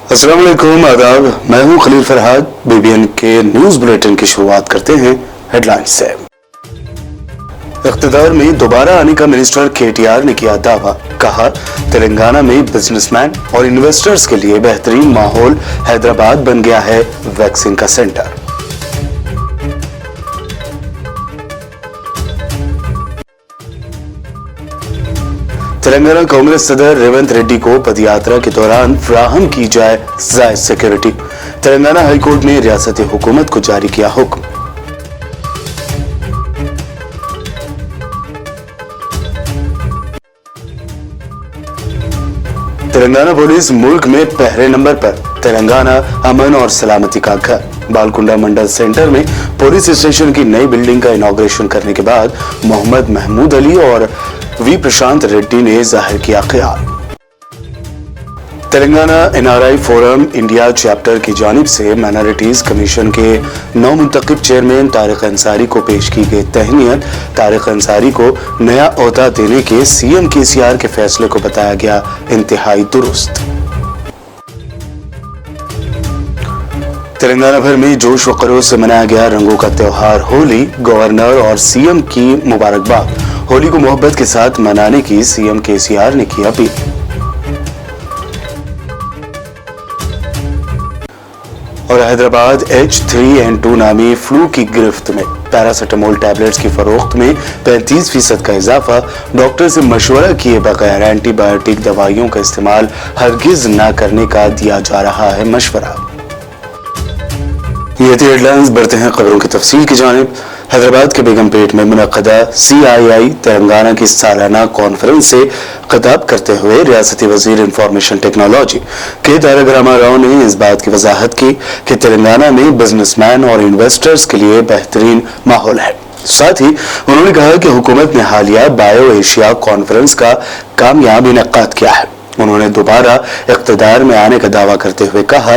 अस्सलाम वालेकुम, आदाब। मैं हूं खलील फरहाद। बीबीएन के न्यूज बुलेटिन की शुरुआत करते हैं हेडलाइंस से। इख्तिदार में दोबारा आने का मिनिस्टर केटीआर ने किया दावा। कहा, तेलंगाना में बिजनेसमैन और इन्वेस्टर्स के लिए बेहतरीन माहौल, हैदराबाद बन गया है वैक्सीन का सेंटर। तेलंगाना कांग्रेस सदर रेवंत रेड्डी को पदयात्रा के दौरान फराहम की जाए जायज सिक्योरिटी। तेलंगाना हाईकोर्ट ने रियासती हुकूमत को जारी किया हुक्म। तेलंगाना पुलिस मुल्क में पहले नंबर पर। तेलंगाना अमन और सलामती का घर। बालकुंडा मंडल सेंटर में पुलिस स्टेशन की नई बिल्डिंग का इनॉग्रेशन करने के बाद मोहम्मद महमूद अली और वी प्रशांत रेड्डी ने जाहिर किया ख्याल। Telangana NRI forum India chapter की जानिब से माइनॉरिटीज कमीशन के नौमुंतखब चेयरमैन तारिक अंसारी को पेश की गई तहनीत। तारिक अंसारी को नया ओहदा देने के सीएम केसीआर के फैसले को बताया गया इंतहाई दुरुस्त। तेलंगाना भर में जोश व खरोश से मनाया गया रंगों का त्योहार होली। गवर्नर और सीएम की मुबारकबाद। होली को मोहब्बत के साथ मनाने की सीएम केसीआर ने की अपील। और हैदराबाद H3N2 नामी फ्लू की गिरफ्त में। पैरासिटामोल टैबलेट्स की फरोख्त में 35% का इजाफा। डॉक्टर से मशवरा किए बगैर एंटीबायोटिक दवाइयों का इस्तेमाल हरगिज न करने का दिया जा रहा है मशवरा। ये थी हेडलाइंस। बढ़ते हैं खबरों की तफसील की जानिब। हैदराबाद के बेगमपेट में मुनक्कदा CII तेलंगाना की सालाना कॉन्फ्रेंस से खिताब करते हुए रियासती वजीर इंफॉर्मेशन टेक्नोलॉजी के तारक रामाराव ने इस बात की वजाहत की कि तेलंगाना में बिजनेसमैन और इन्वेस्टर्स के लिए बेहतरीन माहौल है। साथ ही उन्होंने कहा कि हुकूमत ने हालिया बायो एशिया कॉन्फ्रेंस का कामयाब इनेकाद किया है। उन्होंने दोबारा इख्तिदार में आने का दावा करते हुए कहा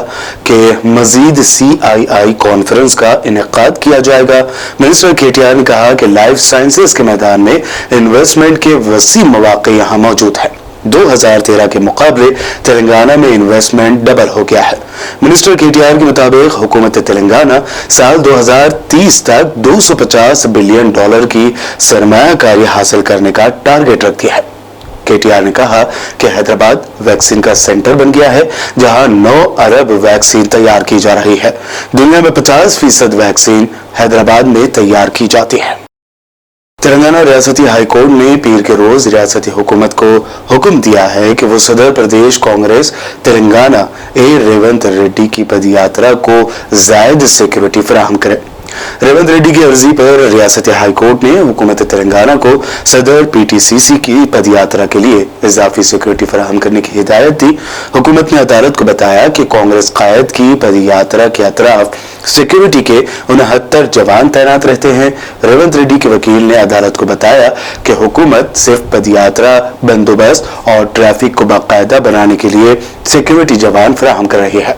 कि मजीद CII कॉन्फ्रेंस का इनेकाद किया जाएगा। मिनिस्टर केटीआर ने कहा कि लाइफ साइंसेज के मैदान में इन्वेस्टमेंट के वसी मौके यहाँ मौजूद है। 2013 के मुकाबले तेलंगाना में इन्वेस्टमेंट डबल हो गया है। मिनिस्टर केटीआर के मुताबिक हुकूमत तेलंगाना साल 2030 तक $250 बिलियन की सरमायाकारी हासिल करने का टारगेट रखती है। केटीआर ने कहा कि हैदराबाद वैक्सीन का सेंटर बन गया है, जहां 9 अरब वैक्सीन तैयार की जा रही है। दुनिया में 50% वैक्सीन हैदराबाद में तैयार की जाती है। तेलंगाना रियासती हाईकोर्ट ने पीर के रोज रियासती हुकूमत को हुक्म दिया है कि वो सदर प्रदेश कांग्रेस तेलंगाना रेवंत रेड्डी की पदयात्रा को जायद सिक्योरिटी फराहम करे। रेवंत रेड्डी की अर्जी पर रियासती हाईकोर्ट ने हुकूमत तेलंगाना को सदर PTCC की पदयात्रा के लिए इजाफी सिक्योरिटी फराहम करने की हिदायत दी। हुकूमत ने अदालत को बताया कि कांग्रेस कायद की पदयात्रा के अतराफ सिक्योरिटी के 69 जवान तैनात रहते हैं। रेवंत रेड्डी के वकील ने अदालत को बताया कि हुकूमत सिर्फ पदयात्रा बंदोबस्त और ट्रैफिक को बाकायदा बनाने के लिए सिक्योरिटी जवान फराहम कर रही है।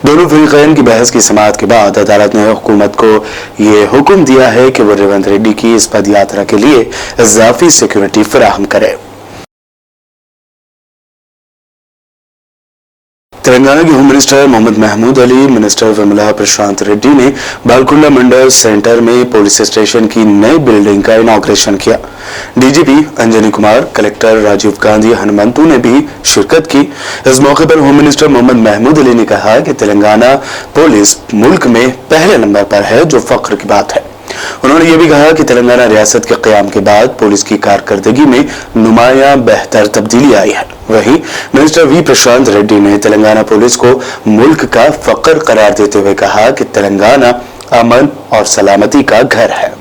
दोनों फरीकैन की बहस की समाअत के बाद अदालत ने हुकूमत को ये हुक्म दिया है कि वो रेवंत रेड्डी की इस पदयात्रा के लिए इजाफी सिक्योरिटी फराहम करे। तेलंगाना के home minister Mohammed Mahmood Ali, minister Vemula Prashanth Reddy ने बालकुंडा मंडल सेंटर में पुलिस स्टेशन की नई बिल्डिंग का इनॉग्रेशन किया। DGP अंजनी कुमार, कलेक्टर राजीव गांधी हनुमंतु ने भी शिरकत की। इस मौके पर होम मिनिस्टर मोहम्मद महमूद अली ने कहा कि तेलंगाना पुलिस मुल्क में पहले नंबर पर है, जो फख्र की बात है। उन्होंने ये भी कहा कि तेलंगाना रियासत के क़याम के बाद पुलिस की कारकर्दगी में नुमायां बेहतर तब्दीली आई है। वहीं मिनिस्टर वी प्रशांत रेड्डी ने तेलंगाना पुलिस को मुल्क का फख्र करार देते हुए कहा कि तेलंगाना अमन और सलामती का घर है।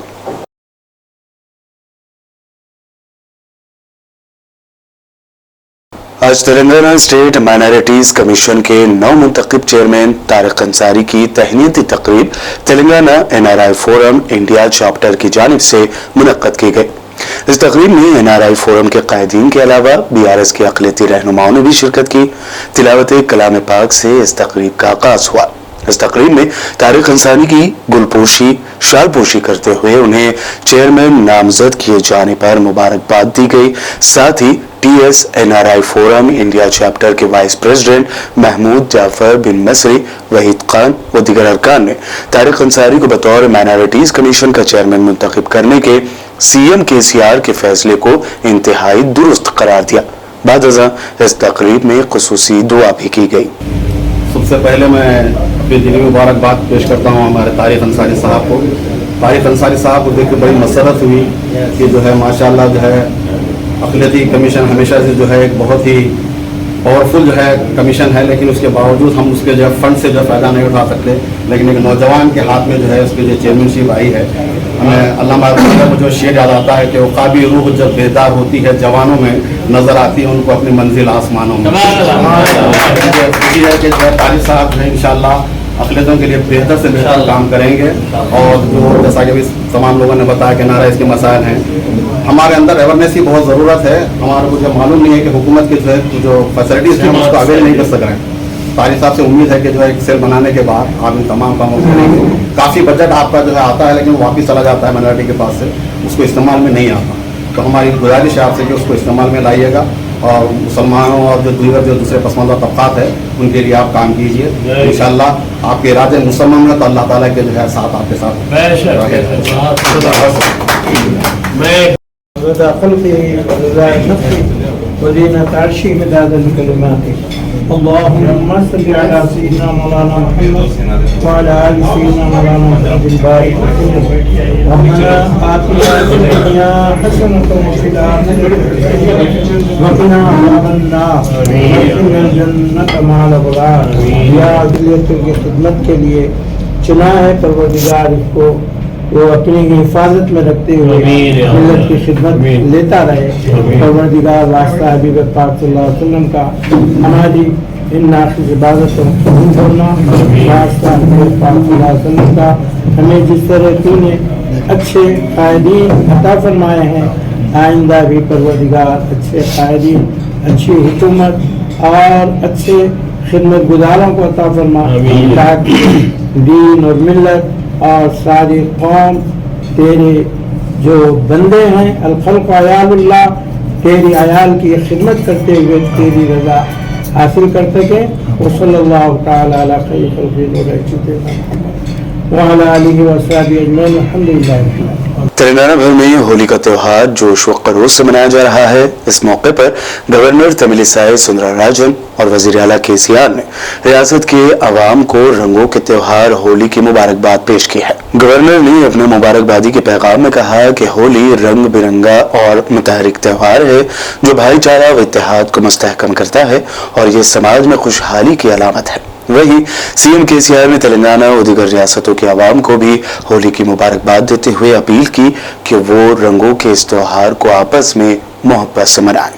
आज तेलंगाना स्टेट माइनॉरिटीज कमीशन के नौमुंतखब चेयरमैन तारिक अंसारी की तहनीती तकरीब Telangana NRI forum India chapter की जानिब से मुनक्कद की गई। इस तकरीब में NRI फोरम के कायदीन के अलावा BRS के अक़लियती रहनुमाओं ने भी शिरकत की। तिलावत कलाम पाक से इस तकरीब का आगाज हुआ। इस तकरीब में तारिक अंसारी की गुलपोशी शालपोशी करते हुए उन्हें चेयरमैन नामजद किए जाने पर मुबारकबाद दी गई। साथ ही TSNRI फोरम इंडिया चैप्टर के वाइस प्रेसिडेंट महमूद जाफर बिन मसरी, वहीद खान व दीगर अरकान ने तारिक अंसारी को बतौर माइनॉरिटीज कमीशन का चेयरमैन मुंतखब करने के CM KCR के फैसले को इंतहाई दुरुस्त करार दिया। बाद इस तकरीब में खुसूसी दुआ भी की गई। सबसे पहले मैं अपनी दिली मुबारकबाद पेश करता हूँ हमारे तारिक अंसारी साहब को। तारिक अंसारी साहब को देख के बड़ी मसरत हुई कि जो है माशाल्लाह जो है अक़लियती कमीशन हमेशा से जो है एक बहुत ही पावरफुल जो है कमीशन है, लेकिन उसके बावजूद हम उसके जो है फंड से जो फ़ायदा नहीं उठा सकते। लेकिन एक नौजवान के हाथ में जो है उसकी जो चेयरमैनशिप आई है, हमें अल्लामा को जो शेर याद आता है कि वक़ाबी रूह जब बेदार होती है जवानों में नज़र आती है उनको अपनी मंजिल आसमानों में। खुशी है कि जो है तारिक साहब जो है इंशाअल्लाह अक़लियतों के लिए बेहतर से बेहतर काम करेंगे। और जो जैसा कि अभी तमाम लोगों ने बताया कि नारा इसके मसाइल हैं, हमारे अंदर अवेयरनेस की बहुत ज़रूरत है। हमारे को जो मालूम नहीं है कि हुकूमत की जो फैसिलिटीज़ हैं उसको अवेल नहीं कर सक रहे हैं। तारिक साहब से उम्मीद है कि जो है एक सेल बनाने के बाद आप इन तमाम कामों को करेंगे। काफ़ी बजट आपका जो है आता है लेकिन वापस चला जाता है माइनॉरिटी के पास से, उसको इस्तेमाल में नहीं आता। तो हमारी गुजारिश है आपसे कि उसको इस्तेमाल में लाइएगा और मुसलमानों और जो दूसरे पसमानदा तबक़ात है उनके लिए आप काम कीजिए। इंशाअल्लाह आपके इरादे मुसलमान में तो अल्लाह ताला के जो है साथ आपके साथ اللهم صل على سيدنا مولانا محمد وعلى آل سيدنا مولانا محمد البارك وسلم ربنا آتنا في الدنيا حسنة وفي الآخرة وقنا عذاب النار وادخلنا الجنة مع الأبرار। یا اقلیتوں کی خدمت کے لیے چنا ہے پروردگار اس کو وہ اپنی حفاظت میں رکھتے ہوئے ملت کی خدمت لیتا رہے۔ پروردگار واسطہ حبیب پاک صلی اللہ علیہ وسلم کا ہماری ان ناقص عبادتوں کو قبول کرنا، واسطہ حبیب پاک صلی اللہ علیہ وسلم کا ہمیں جس طرح تو نے اچھے قائدین عطا فرمائے ہیں، آئندہ بھی پروردگار اچھے قائدین، اچھی حکومت اور اچھے خدمت گزاروں کو عطا فرما، تاکہ دین اور ملت اور ساری قوم تیرے جو بندے ہیں الخلق عیال اللہ تیری عیال کی خدمت کرتے ہوئے تیری رضا حاصل کر سکے۔ وصلی اللہ تعالی علی خیر خلق محمد وعلی آلہ وصحبہ اجمعین، الحمدللہ۔ تلنگانہ بھر میں ہولی کا تہوار جوش و خروش سے منایا جا رہا ہے۔ اس موقع پر گورنر تمل سائی سندرا راجن اور وزیر اعلیٰ KCR نے ریاست کے عوام کو رنگوں کے تہوار ہولی کی مبارکباد پیش کی ہے۔ گورنر نے اپنے مبارکبادی کے پیغام میں کہا کہ ہولی رنگ برنگا اور متحرک تہوار ہے جو بھائی چارہ و اتحاد کو مستحکم کرتا ہے اور یہ سماج میں خوشحالی کی علامت ہے۔ وہیں CM KCR نے تلنگانہ اور دیگر ریاستوں کے عوام کو بھی ہولی کی مبارکباد دیتے ہوئے اپیل کی کہ وہ رنگوں کے اس تہوار کو آپس میں محبت سے منائیں۔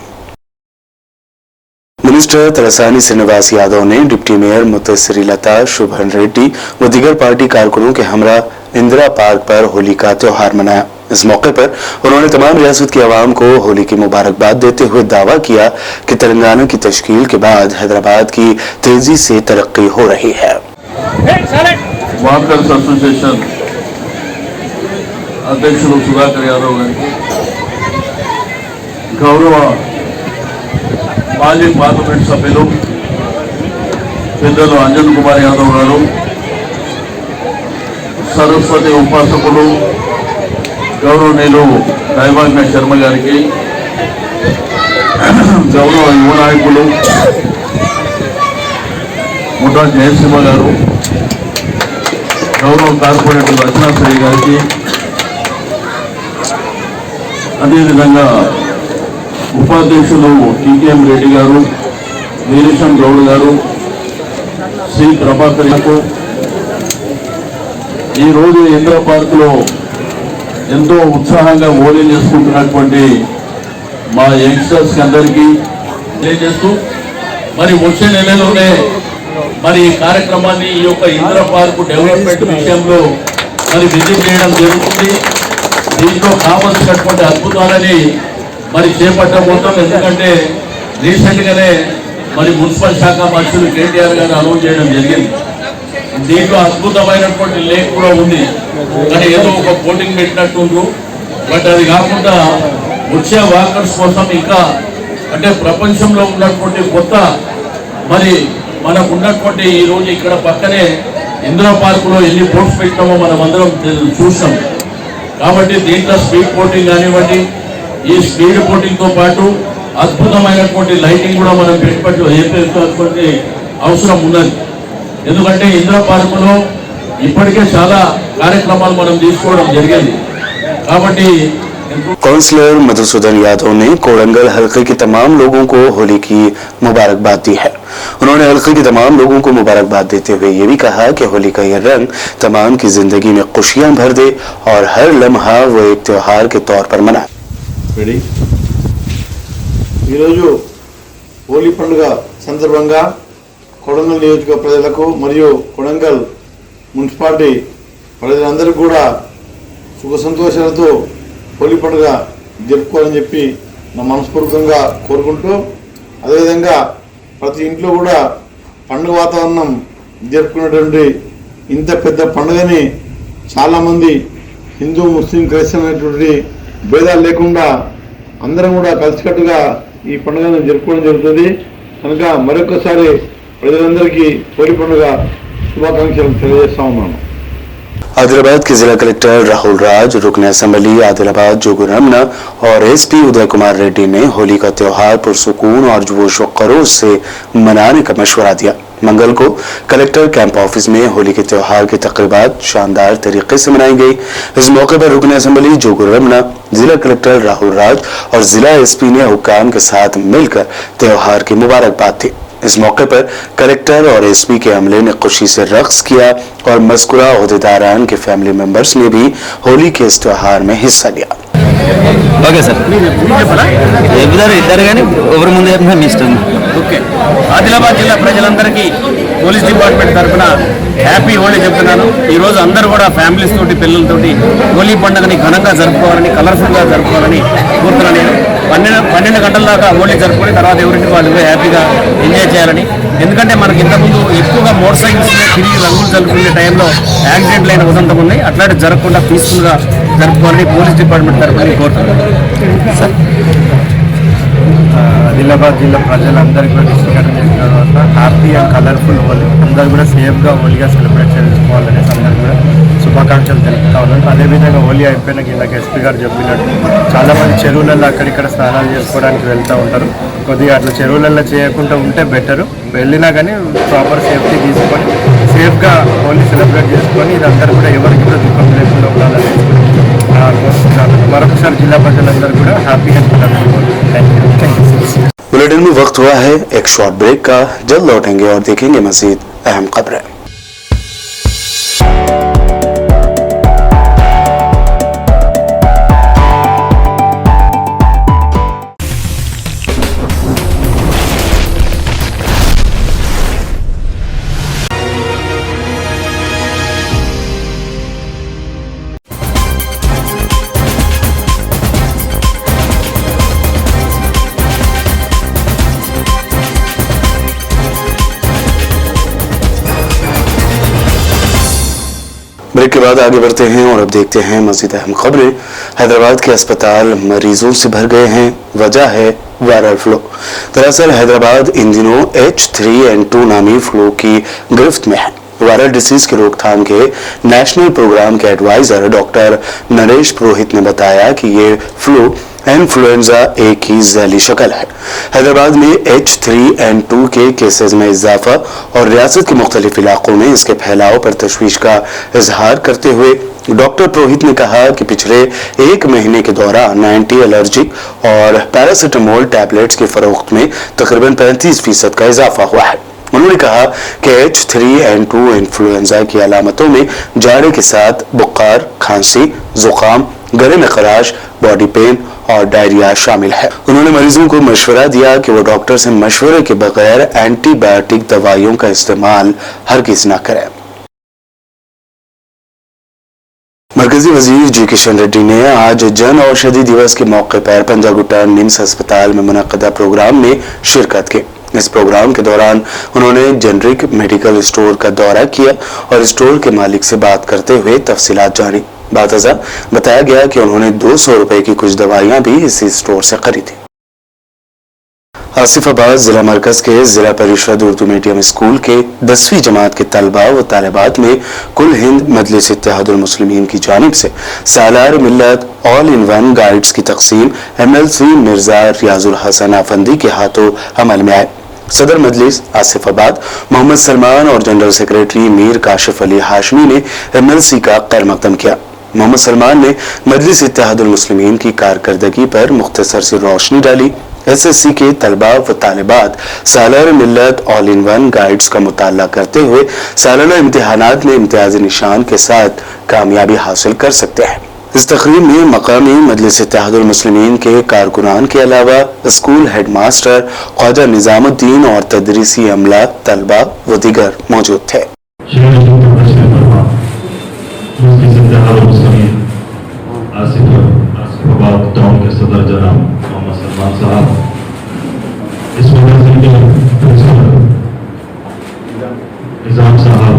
منسٹر تلسانی سرینواس یادو نے ڈپٹی میئر متسری لتا شبھن ریڈی و دیگر پارٹی کارکنوں کے ہمراہ اندرا پارک پر ہولی کا تہوار منایا۔ اس موقع پر انہوں نے تمام ریاست کے عوام کو ہولی کی مبارکباد دیتے ہوئے دعویٰ کیا کہ تلنگانہ کی تشکیل کے بعد حیدرآباد کی تیزی سے ترقی ہو رہی ہے۔ వాకర్స్ అసోసియేషన్ అధ్యక్షులు సుధాకర్ యాదవ్ గారికి, గౌరవ మాజీ పార్లమెంట్ సభ్యులు పెద్దలు అంజన్ కుమార్ యాదవ్ గారు, సరస్వతి ఉపాసకులు గౌరవనీయులు దైవాజ్ఞ శర్మ గారికి, గౌరవ యువ నాయకులు ముఠా జయసింహ గారు, గౌరవ కార్పొరేటర్ రచనాశ్రీ గారికి, అదేవిధంగా ఉపాధ్యక్షులు TKM రెడ్డి గారు, వీరేశం గౌడ్ గారు, శ్రీ ప్రభాకర్ గారు, ఈరోజు ఇందిరా పార్కులో ఎంతో ఉత్సాహంగా హోలీ చేసుకుంటున్నటువంటి మా యంగ్స్టర్స్ అందరికీ తెలియజేస్తూ మరి వచ్చే నెలలోనే మరి ఈ కార్యక్రమాన్ని ఈ యొక్క ఇందిరా పార్కు డెవలప్మెంట్ విషయంలో మరి విజిట్ చేయడం జరుగుతుంది। దీంట్లో కావాల్సినటువంటి అద్భుతాలని మరి చేపట్టబోతాం। ఎందుకంటే రీసెంట్గానే మరి మున్సిపల్ శాఖ మంత్రులు KTR గారు అనౌన్స్ చేయడం జరిగింది। దీంట్లో అద్భుతమైనటువంటి లేక్ కూడా ఉంది, కానీ ఏదో ఒక బోటింగ్ పెట్టినట్టుండ్రు। బట్ అది కాకుండా వచ్చే వాకర్స్ కోసం ఇంకా అంటే ప్రపంచంలో ఉన్నటువంటి కొత్త మరి మనకు ఉన్నటువంటి ఈ రోజు ఇక్కడ పక్కనే ఇందిరా పార్కులో ఎన్ని బోట్స్ పెట్టామో మనం అందరం చూస్తాం. కాబట్టి దీంట్లో స్పీడ్ బోటింగ్ కానివ్వండి, ఈ స్పీడ్ బోటింగ్ తో పాటు అద్భుతమైనటువంటి లైటింగ్ కూడా మనం ఏర్పరచుకోవాల్సినటువంటి అవసరం ఉన్నది. ఎందుకంటే ఇందిరా పార్కులో ఇప్పటికే చాలా కార్యక్రమాలు మనం తీసుకోవడం జరిగింది. కాబట్టి काउंसलर मधुसूदन यादव ने कोड़ंगल हलके के तमाम लोगों को होली की मुबारकबाद दी है। उन्होंने हलके के तमाम लोगों को मुबारकबाद देते हुए ये भी कहा कि होली का यह रंग तमाम की जिंदगी में खुशियां भर दे और हर लम्हा वो एक त्योहार के तौर पर मनाए। ఈరోజు హోలీ పండుగ సందర్భంగా కొడంగల్ నియోజక ప్రజలకు మరియు కొడంగల్ మున్సిపాలిటీ ప్రజలందరికీ కూడా సుఖ సంతోషాలతో హోలీ పండుగ జరుపుకోవాలని చెప్పి నా మనస్ఫూర్తిగా కోరుకుంటూ, అదేవిధంగా ప్రతి ఇంట్లో కూడా పండుగ వాతావరణం జరుపుకునేటువంటి ఇంత పెద్ద పండుగని చాలామంది హిందూ ముస్లిం క్రైస్తవ అనేటువంటి భేదాలు లేకుండా అందరం కూడా కలిసికట్టుగా ఈ పండుగను జరుపుకోవడం జరుగుతుంది. కనుక మరొకసారి ప్రజలందరికీ హోలీ పండుగ శుభాకాంక్షలు తెలియజేస్తా ఉన్నాను. आदिलाबाद के जिला कलेक्टर राहुल राज, रुकन असेंबली आदिलाबाद जोगुर रमना और एसपी उदय कुमार रेड्डी ने होली का त्योहार पुरसुकून और जोश व खरोश से मनाने का मशवरा दिया। मंगल को कलेक्टर कैंप ऑफिस में होली के त्योहार की तकरीबात शानदार तरीके से मनाई गई। इस मौके पर रुकन असेंबली जोगुर रमना, जिला कलेक्टर राहुल राज और जिला एसपी ने हुक्काम के साथ मिलकर त्योहार की मुबारकबाद दी। इस मौके पर कलेक्टर और एसपी के अमले ने खुशी से रक्स किया और मज़कूरा ओहदेदारान के फैमिली मेंबर्स ने भी होली के इस त्योहार में हिस्सा लिया। ఓకే సార్ ఇద్దరు కానీ ఎవరి ముందు చెప్పినా మీ ఇష్టం. ఓకే, ఆదిలాబాద్ జిల్లా ప్రజలందరికీ పోలీస్ డిపార్ట్మెంట్ తరఫున హ్యాపీ హోలీ చెప్తున్నాను. ఈరోజు అందరూ కూడా ఫ్యామిలీస్ తోటి పిల్లలతోటి హోలీ పండుగని ఘనంగా జరుపుకోవాలని, కలర్ఫుల్గా జరుపుకోవాలని కోరుతున్నాను. నేను 12 గంటల దాకా హోలీ జరుపుకొని తర్వాత ఎవరింటికి వాళ్ళు హ్యాపీగా ఎంజాయ్ చేయాలని. ఎందుకంటే మనకి ఇంతకుముందు ఎక్కువగా మోటార్ సైకిల్స్ తిరిగి రంగులు జరుపుకునే టైంలో యాక్సిడెంట్లు అయిన ఉదంతం ఉన్నాయి. అట్లాంటి జరగకుండా పీస్ఫుల్గా జరుపుకోవాలని పోలీస్ డిపార్ట్మెంట్ తరఫున కోరుతున్నాను. ఆదిలాబాద్ జిల్లా ప్రజలందరికీ కూడా డిస్ట్రిక్ట్ చేసిన తర్వాత హ్యాపీ అండ్ కలర్ఫుల్ హోలీ అందరూ కూడా సేఫ్గా హోలీగా సెలబ్రేట్ చేసుకోవాలనేసి అందరికీ కూడా శుభాకాంక్షలు తెలుపుతా ఉన్నాను. అదేవిధంగా హోలీ అయిపోయినాక ఇందాక ఎస్పీ గారు చెప్పినట్టు చాలామంది చెరువులలో అక్కడిక్కడ స్నానాలు చేసుకోవడానికి వెళ్తూ ఉంటారు. కొద్దిగా అట్లా చెరువులలో చేయకుండా ఉంటే బెటరు. వెళ్ళినా కానీ ప్రాపర్ సేఫ్టీ తీసుకొని సేఫ్గా హోలీ సెలబ్రేట్ చేసుకొని ఇది అందరూ కూడా ఎవరికి కూడా దుఃఖం లేకుండా ఉండాలని మరొకసారి జిల్లా ప్రజలందరూ కూడా happy and colourful Holi. Thank you. Bulletin में वक्त हुआ है एक शॉर्ट ब्रेक का। जल्द लौटेंगे और देखेंगे मजीद अहम खबरें। ब्रेक के बाद आगे बढ़ते हैं और अब देखते हैं मज़ीद अहम खबरें। हैदराबाद के अस्पताल मरीजों से भर गए हैं, वजह है वायरल फ्लू। दरअसल हैदराबाद इन दिनों H3N2 नामी फ्लू की गिरफ्त में है। वायरल डिसीज की रोकथाम के नेशनल प्रोग्राम के एडवाइजर डॉक्टर नरेश पुरोहित ने बताया कि ये फ्लू इन्फ्लुएंजा ए की जैली शक्ल है। हैदराबाद में H3N2 के केसेस में इजाफा और रियासत के मुख्तलिफ इलाकों में इसके फैलाव पर तशवीश का इजहार करते हुए डॉक्टर पुरोहित ने कहा कि पिछले 1 महीने के दौरान एंटी एलर्जिक और पैरासिटामोल टैबलेट्स के फरोख्त में तकरीबन 35% का इजाफा हुआ है। उन्होंने कहा कि H3N2 इन्फ्लुएंजा की अलामतों में जाड़े के साथ बुखार, खांसी, जुकाम, गले में खराश, बॉडी पेन और डायरिया शामिल है। उन्होंने मरीजों को मशवरा दिया कि वो डॉक्टर से मशवरे के बगैर एंटीबायोटिक दवाइयों का इस्तेमाल हरगिज न करें। मरकजी वजीर जी किशन रेड्डी ने आज जन औषधि दिवस के मौके पर पंजागुट्टा निम्स अस्पताल में मुनक्कदा प्रोग्राम में शिरकत की। इस प्रोग्राम के दौरान उन्होंने जेनरिक मेडिकल स्टोर का दौरा किया और स्टोर के मालिक से बात करते हुए तफसीलात जानी। बातज़ा बताया गया कि उन्होंने 200 रुपए की कुछ दवाइयां भी इसी स्टोर से खरीदी। आसिफाबाद जिला मरकज के जिला परिषद उर्दू मीडियम स्कूल के 10वीं जमात के तलबा व तालिबात में कुल हिंद मजलिस इत्तेहादुल मुस्लिमीन की जानिब से सालार मिल्लत ऑल इन वन गाइड्स की तकसीम MLC मिर्जा रियाजुल हसन आफंदी के हाथों अमल में आए। सदर मजलिस आसिफाबाद मोहम्मद सलमान और जनरल सेक्रेटरी मीर काशिफ अली हाशमी ने MLC का खैर मकदम किया। मोहम्मद सलमान ने मजलिस इत्तेहादुल मुस्लिमीन की कारकर्दगी पर मुख्तसर सी रोशनी डाली। SSC के तलबा व तालिबात सालाना मिल्लत ऑल इन वन गाइड्स का मुताला करते हुए सालाना इम्तिहानात में इम्तियाजी निशान के साथ कामयाबी हासिल कर सकते हैं। इस तकरीब में मकामी मजलिस इत्तेहादुल मुस्लिमीन के कारकुनान के अलावा school head master Khwaja Nizamuddin और तदरीसी अमला तलबा व दीगर मौजूद थे। आसिफाबाद टाउन के सदर जनाब मोहम्मद सलमान साहब, इस मदरसे के प्रिंसिपल निजाम साहब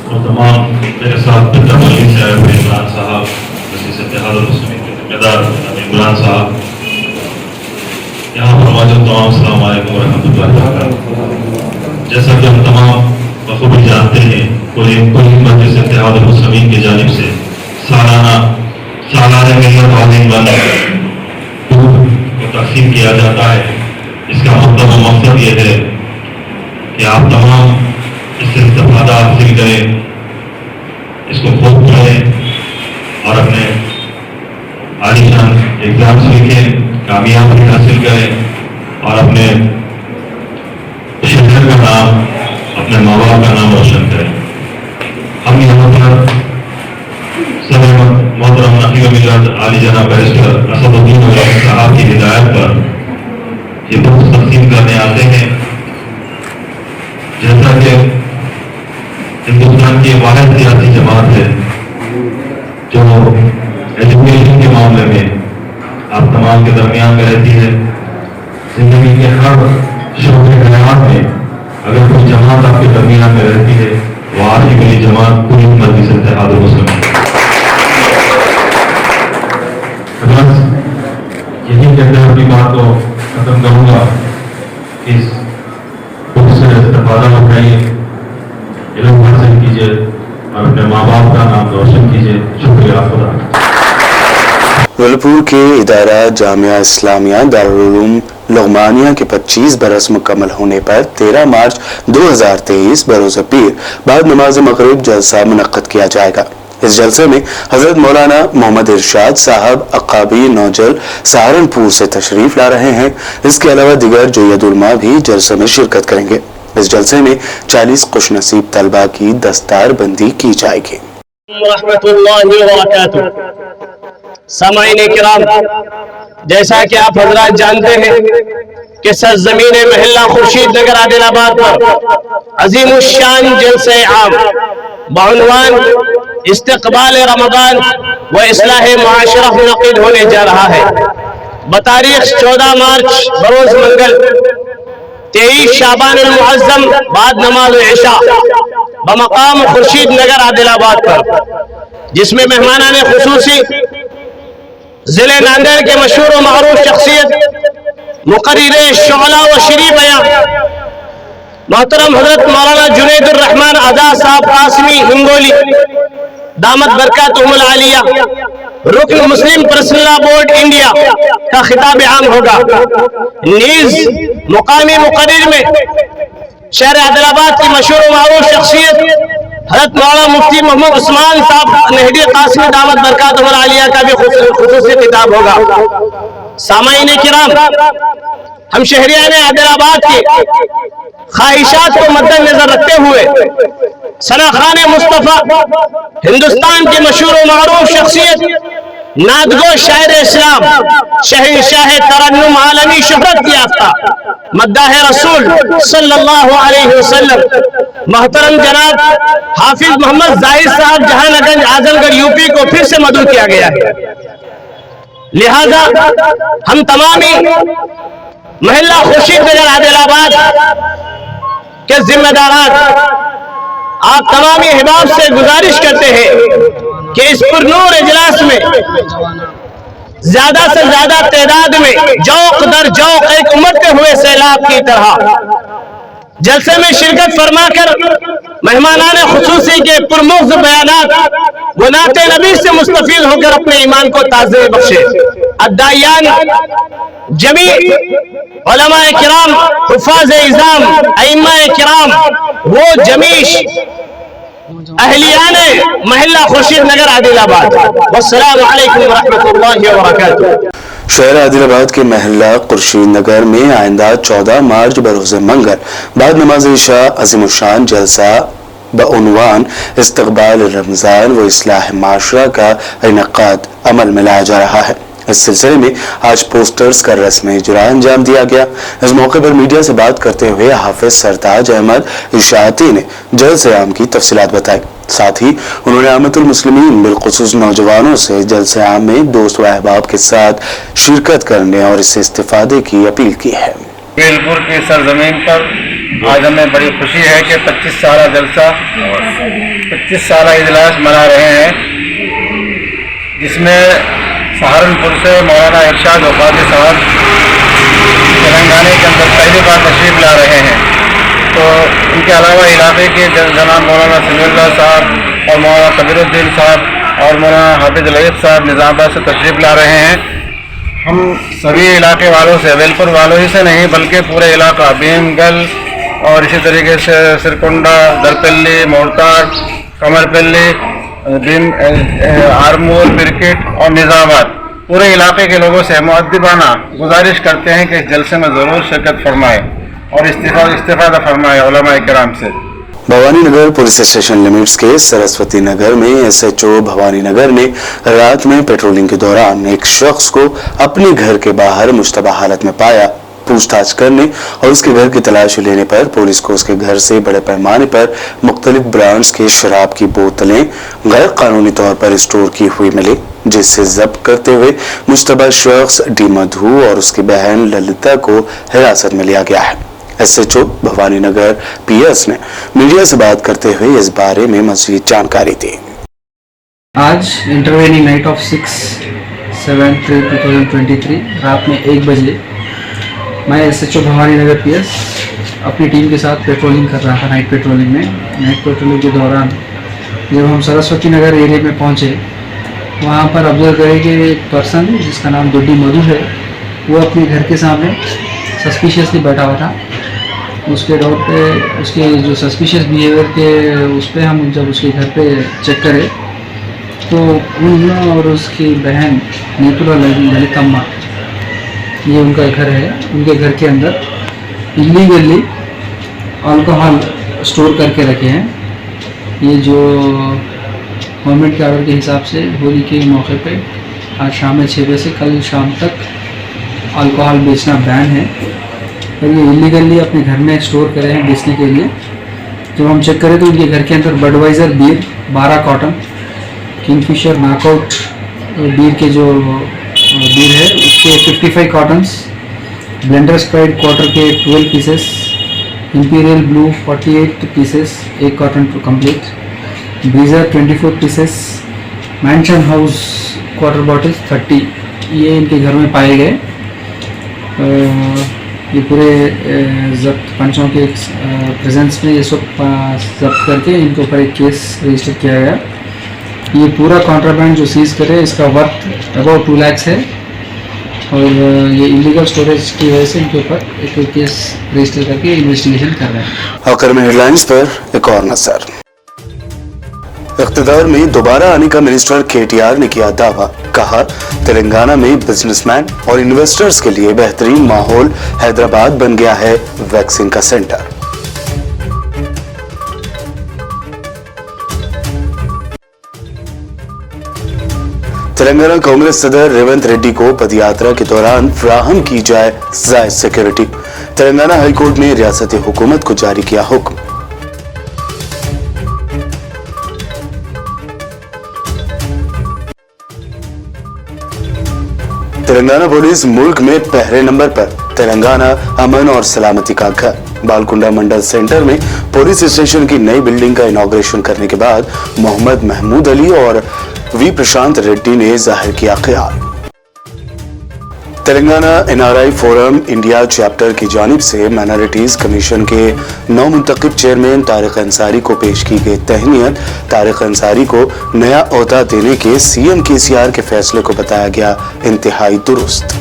और तमाम मेरे साथ पिंडापल्ली से आए हुए इमरान साहब, मजलिस इत्तेहादुल मुस्लिमीन के जिम्मेदार इमरान साहब, यहाँ पर मौजूद तमाम अस्सलाम वालेकुम रहमतुल्लाहि व बरकातहू। जैसा कि हम तमाम बखूबी जानते हैं, पूरी मजलिस इत्तेहादुल मुस्लिमीन की जानिब से सालाना मिल्लत ऑल इन वन को तकसीम किया जाता है। इसका मतलब व मकसद ये है कि आप तमाम इससे इस्तेफादा हासिल करें, इसको खूब पढ़ें और अपने आलीशान एग्जाम्स लिखें, कामयाबी हासिल करें और अपने शहर का नाम, अपने माँ बाप का नाम रोशन करें। हम यहाँ पर सदर मोहतरम नकीब मिल्लत आली जनाब बैरिस्टर असदुद्दीन ओवैसी साहब की हिदायत पर ये बुक्स तकसीम करने आते हैं। जैसा कि हिंदुस्तान की वाहिद सियासी जमात है जो एजुकेशन के मामले में आप तमाम के दरमियान में रहती है, जिंदगी के हर शोबे हयात में अगर कोई जमात आपके दरमियान में रहती है, वो आपकी बड़ी जमात पूरी मजलिस इत्तेहादुल मुस्लिमीन। बस यही कहते हैं अपनी बात को खत्म करूंगा। इस बुक से इस्तेफादा उठाइए, इल्म हासिल कीजिए और अपने माँ बाप का नाम रोशन कीजिए। शुक्रिया खुदा। वलपुर के इदारा जामिया इस्लामिया दारुल उलूम लुग़मानिया के 25 बरस मुकम्मल होने पर 13 मार्च 2023 बरोज़ पीर बाद नमाज मगरिब जलसा मुनक्कद किया जाएगा। इस जलसे में हजरत मौलाना मोहम्मद इरशाद साहब अकाबी नौजल सहारनपुर से तशरीफ ला रहे हैं। इसके अलावा दिगर जोयद उलमा भी जलसे में शिरकत करेंगे। इस जलसे में 40 खुशनसीब तलबा की दस्तार बंदी की जाएगी। सामाईन किराम, जैसा कि आप हजरात जानते हैं कि सरजमीन महल्ला खुर्शीद नगर आदिलाबाद पर अजीम शान जलसे आम बउनवान इस्तकबाल रमजान व इस्लाह माशरा मुनक़िद होने जा रहा है। बतारीख 14 मार्च बरोज मंगल 23 शाबान मुअज़्ज़म बाद नमाज इशा बमकाम खुर्शीद नगर आदिलाबाद पर, जिसमें मेहमानाने खुसूसी जिले नांदेड़ के मशहूर व मअरूफ शख्सियत मुक़र्रिर शुअला व शरीफ बयान मोहतरम हजरत मौलाना जुनैदुर रहमान आज़ाद साहब कासमी हिंगोली दामत बरकातुहुल आलिया रुकन मुस्लिम पर्सनल बोर्ड इंडिया का खिताब आम होगा। नीज मुकामी मुक़र्रिर में शहर आदिलाबाद की मशहूर मारूफ शख्सियत हजरत मौलाना मुफ्ती मोहम्मद उस्मान साहब नहडी कासमी दामत बरकातुहुल आलिया का भी खुसूसी खिताब होगा। सामाईन किराम, हम शहरियान आदिलाबाद के ख्वाहिशात को मद्देनजर रखते हुए सना खान मुस्तफा हिंदुस्तान के मशहूर मारूफ शख्सियत नादगो शायर इस्लाम शहंशाह तरन्नुम आलमी शोहरत याफ्ता मद्दाह रसूल सल्लल्लाहु अलैहि वसल्लम मोहतरम जनाब हाफिज मोहम्मद जाहिद साहब जहानगंज आजमगढ़ यूपी को फिर से मदऊ किया गया है। लिहाजा हम तमामी महल्ला खुर्शीद नगर आदिलाबाद के जिम्मेदारान आप तमामी अहबाब से गुजारिश करते हैं कि इस पुरनूर इजलास में ज्यादा से ज्यादा तादाद में जौक दर जौक एक उमड़ते हुए सैलाब की तरह जलसे में शिरकत फरमाकर मेहमानान खुसूसी के पुरमुख्त बयानात वो नाते नबी से मुस्तफीद होकर अपने ईमान को ताज़े बख्शे। अद्दायान जमी उलमाए किराम हुफ़ाज़ इज़ाम अइम्माए किराम वो जमीश अहलियाने महल्ला खुर्शीद नगर आदिलाबाद। वस्सलामु अलैकुम व रहमतुल्लाहि व बरकातुहू। शहर आदिलाबाद के महल्ला खुर्शीद नगर में आइंदा 14 मार्च बरोज़ मंगल बाद नमाज इशा अज़ीमुश्शान जलसा बउनवान इस्तक़बाल रमज़ान व इस्लाह माशरा का इनेकाद अमल में लाया जा रहा है। इस सिलसिले में आज पोस्टर्स का रस्मी इजरा अंजाम दिया गया। इस मौके पर मीडिया से बात करते हुए हाफिज सरताज अहमद इशाअती ने जलसे आम की तफसीलात बताई। साथ ही उन्होंने आमतुल मुस्लिमीन बिलखुसूस नौजवानों से जलसे आम में दोस्त व अहबाब के साथ शिरकत करने और इससे इस्तिफादे की अपील की है। बेलपुर की सरजमीन पर आज हमें बड़ी खुशी है कि 25 साल जलसा 25 साल इजलास मना रहे हैं, जिसमें सहारनपुर से मौलाना इरशाद वफादी साहब तेलंगाना के अंदर पहली बार तशरीफ ला रहे हैं। तो इनके अलावा इलाके के जनाब मौलाना समीउल्लाह साहब और मौलाना कबीरुद्दीन साहब और मौलाना हाफिज लईद साहब निज़ामाबाद से तशरीफ ला रहे हैं। हम सभी इलाके वालों से, वेलपुर वालों ही से नहीं बल्कि पूरे इलाका भीमगल और इसी तरीके से सिरकुंडा, दरपल्ली, मोरताड, कमरपल्ली, आरमूर, बिरकिट और निज़ामाबाद पूरे इलाके के लोगों से मुअद्दिबाना गुजारिश करते हैं कि इस जलसे में ज़रूर शिरकत फरमाएँ और इस्तिफादा फरमाएँ उलमाए किराम से। Bhavani Nagar police station limits के सरस्वती नगर में एसएचओ भवानी नगर ने रात में पेट्रोलिंग के दौरान एक शख्स को अपने घर के बाहर मुश्तबा हालत में पाया। पूछताछ करने और उसके घर की तलाशी लेने पर पुलिस को उसके घर से बड़े पैमाने पर मुख्तलिफ ब्रांड्स के शराब की बोतलें गैर कानूनी तौर पर स्टोर की हुई मिली, जिससे जब्त करते हुए मुश्तबा शख्स डी मधु और उसकी बहन ललिता को हिरासत में लिया गया है। एसएचओ भवानी नगर पीएस ने मीडिया से बात करते हुए इस बारे में मज़ीद जानकारी दी। आज इंटरवेनिंग नाइट ऑफ 6/7/2023 रात में 1 बजे मैं एसएचओ भवानी नगर पीएस अपनी टीम के साथ पेट्रोलिंग कर रहा था। नाइट पेट्रोलिंग के दौरान जब हम सरस्वती नगर एरिया में पहुंचे, वहां पर ऑब्जर्व करें कि एक पर्सन जिसका नाम डी मधु है वो अपने घर के सामने सस्पिशियसली बैठा हुआ था। उसके डाउट पे उसके जो सस्पिशियस बिहेवियर के उस पर हम जब उसके घर पे चेक करें तो उन और उसकी बहन नेतुला ललितम्मा, ये उनका घर है, उनके घर के अंदर इलीगली अल्कोहल स्टोर करके रखे हैं। ये जो गवर्नमेंट के ऑर्डर के हिसाब से होली के मौके पे आज शाम में 6 बजे से कल शाम तक अल्कोहल बेचना बैन है और ये इलीगली अपने घर में स्टोर करे हैं बेचने के लिए। जब हम चेक करें तो इनके घर के अंदर बडवाइज़र बीर 12 कॉटन, किंगफिशर नॉकआउट बीर के जो बीर है उसके 55 कॉटन्स, ब्लेंडर स्प्राइट क्वार्टर के 12 pieces, imperial blue 48 pieces, 1 cotton complete, ब्रीजर 24 pieces, mention house quarter bottles 30, ये इनके घर में पाए गए। ये पूरे जब्त पंचों के प्रेजेंस में ये सब जब्त करके इनके ऊपर एक केस रजिस्टर किया गया। ये पूरा कॉन्ट्राबैंड जो सीज करे इसका वर्थ अबाउट 2 लाख है और ये इलीगल स्टोरेज की वजह से इनके ऊपर एक केस रजिस्टर करके इन्वेस्टिगेशन कर रहे हैं। आखिर में हेडलाइंस पर एक और नजर। इख्तिदार में दोबारा आने का मिनिस्टर केटीआर ने किया दावा, कहा तेलंगाना में बिजनेसमैन और इन्वेस्टर्स के लिए बेहतरीन माहौल, हैदराबाद बन गया है वैक्सीन का सेंटर। तेलंगाना कांग्रेस सदर रेवंत रेड्डी को पदयात्रा के दौरान फ्राहम की जाए जायज सिक्योरिटी। तेलंगाना हाईकोर्ट ने रियासती हुकूमत को जारी किया हुक्म। तेलंगाना पुलिस मुल्क में पहले नंबर पर, तेलंगाना अमन और सलामती का घर। बालकुंडा मंडल सेंटर में पुलिस स्टेशन की नई बिल्डिंग का इनॉग्रेशन करने के बाद मोहम्मद महमूद अली और वी प्रशांत रेड्डी ने जाहिर किया ख्याल। Telangana NRI forum India chapter की जानिब से माइनॉरिटीज कमीशन के नौ मुंतखब चेयरमैन तारिक अंसारी को पेश की गई तहनीत। तारिक अंसारी को नया ओहदा देने के CM KCR के फैसले को बताया गया इंतहाई दुरुस्त।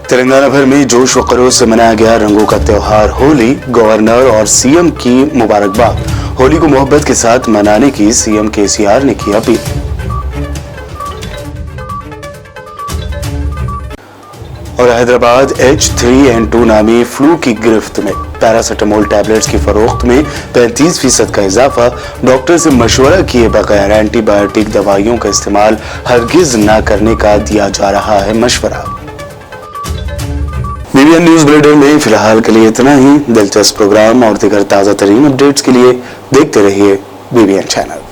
तेलंगाना भर में जोश व खरोश से मनाया गया रंगों का त्योहार होली। गवर्नर और CM की मुबारकबाद। होली को मोहब्बत के साथ मनाने की CM KCR ने की अपील। और हैदराबाद H3N2 नामी फ्लू की गिरफ्त में। पैरासिटामोल टैबलेट्स की फरोख्त में 35% का इजाफा। डॉक्टर से मशवरा किए बगैर एंटीबायोटिक दवाइयों का इस्तेमाल हरगिज न करने का दिया जा रहा है मशवरा। BBN न्यूज बुलेटिन में फिलहाल के लिए इतना ही। दिलचस्प प्रोग्राम और दीगर ताज़ा तरीन अपडेट्स के लिए देखते रहिए BBN चैनल।